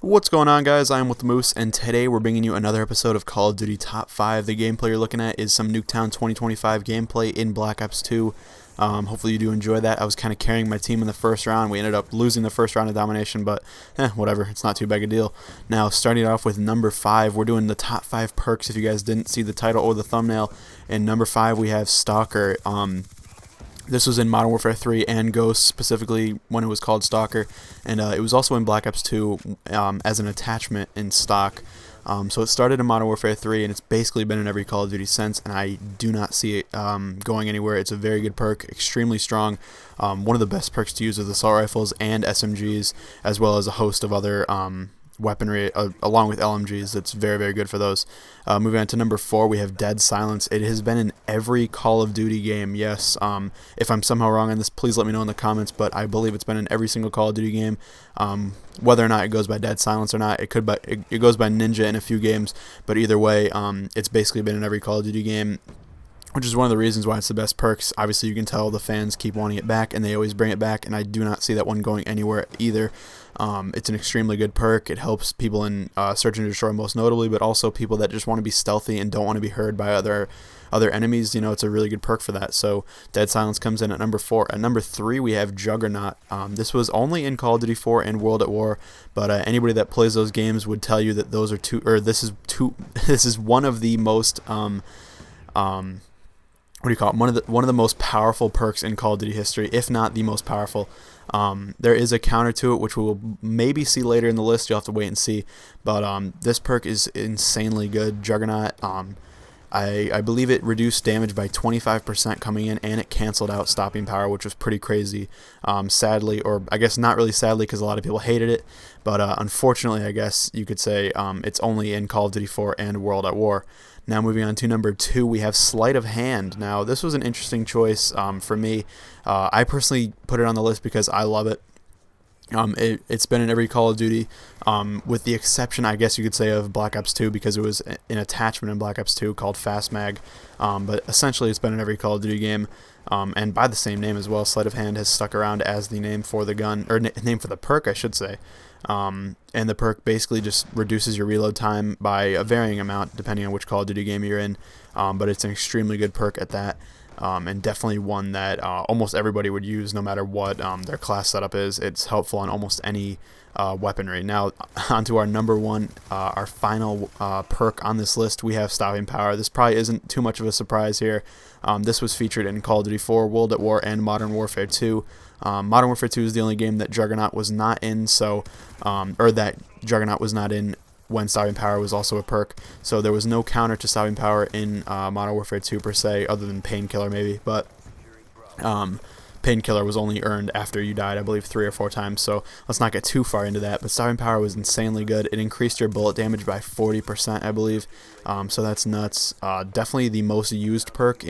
What's going on, guys? I'm with the Moose, and today we're bringing you another episode of Call of Duty Top 5. The gameplay you're looking at is some Nuketown 2025 gameplay in Black Ops 2. Hopefully you do enjoy that. I was kind of carrying my team in the first round. We ended up losing the first round of domination, but whatever. It's not too big a deal. Now, starting off with number 5, we're doing the top 5 perks if you guys didn't see the title or the thumbnail. In number 5, we have Stalker. This was in Modern Warfare 3 and Ghost, specifically when it was called Stalker, and it was also in Black Ops 2 as an attachment in stock. So it started in Modern Warfare 3, and it's basically been in every Call of Duty since, and I do not see it going anywhere. It's a very good perk, extremely strong. One of the best perks to use with assault rifles and SMGs, as well as a host of other weaponry along with LMGs. It's very, very good for those. Moving on to number 4, we have Dead Silence. It has been in every Call of Duty game. Yes, if I'm somehow wrong on this, please let me know in the comments, but I believe it's been in every single Call of Duty game. Whether or not it goes by Dead Silence or not, it goes by Ninja in a few games, but either way, it's basically been in every Call of Duty game, which is one of the reasons why it's the best perks. Obviously, you can tell the fans keep wanting it back, and they always bring it back, and I do not see that one going anywhere either. It's an extremely good perk. It helps people in Search and Destroy most notably, but also people that just want to be stealthy and don't want to be heard by other enemies. You know, it's a really good perk for that. So Dead Silence comes in at number 4. At number 3, we have Juggernaut. This was only in Call of Duty 4 and World at War, but anybody that plays those games would tell you that those are this is one of the most what do you call it? One of the most powerful perks in Call of Duty history, if not the most powerful. There is a counter to it, which we will maybe see later in the list. You'll have to wait and see. But this perk is insanely good. Juggernaut. I believe it reduced damage by 25% coming in, and it canceled out stopping power, which was pretty crazy. Sadly, or I guess not really sadly, because a lot of people hated it. But unfortunately, I guess you could say it's only in Call of Duty 4 and World at War. Now moving on to number 2, we have Sleight of Hand. Now this was an interesting choice for me. I personally put it on the list because I love it. It's been in every Call of Duty, with the exception, I guess you could say, of Black Ops 2, because it was an attachment in Black Ops 2 called Fast Mag. But essentially it's been in every Call of Duty game, and by the same name as well. Sleight of Hand has stuck around as the name for the gun, or name for the perk, I should say. And the perk basically just reduces your reload time by a varying amount depending on which Call of Duty game you're in, but it's an extremely good perk at that. And definitely one that almost everybody would use no matter what their class setup is. It's helpful on almost any weaponry. Now, onto our number 1, our final perk on this list, we have Stopping Power. This probably isn't too much of a surprise here. This was featured in Call of Duty 4, World at War, and Modern Warfare 2. Modern Warfare 2 is the only game that Juggernaut was not in, or that Juggernaut was not in when Stopping Power was also a perk. So there was no counter to Stopping Power in Modern Warfare 2 per se, other than Painkiller maybe, but Painkiller was only earned after you died, I believe, 3 or 4 times, so let's not get too far into that. But Stopping Power was insanely good. It increased your bullet damage by 40%, I believe, so that's nuts. Definitely the most used perk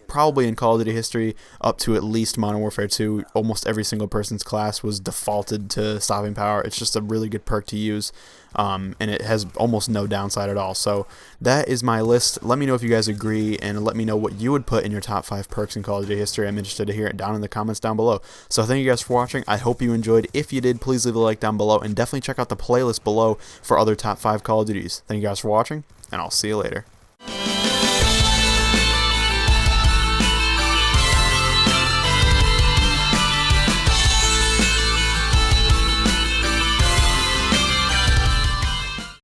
probably in Call of Duty history, up to at least Modern Warfare 2. Almost every single person's class was defaulted to Stopping Power. It's just a really good perk to use, and it has almost no downside at all. So that is my list. Let me know if you guys agree, and let me know what you would put in your top 5 perks in Call of Duty history. I'm interested to hear it down in the comments down below. So thank you guys for watching. I hope you enjoyed. If you did, please leave a like down below, and definitely check out the playlist below for other top 5 Call of Duties. Thank you guys for watching, and I'll see you later.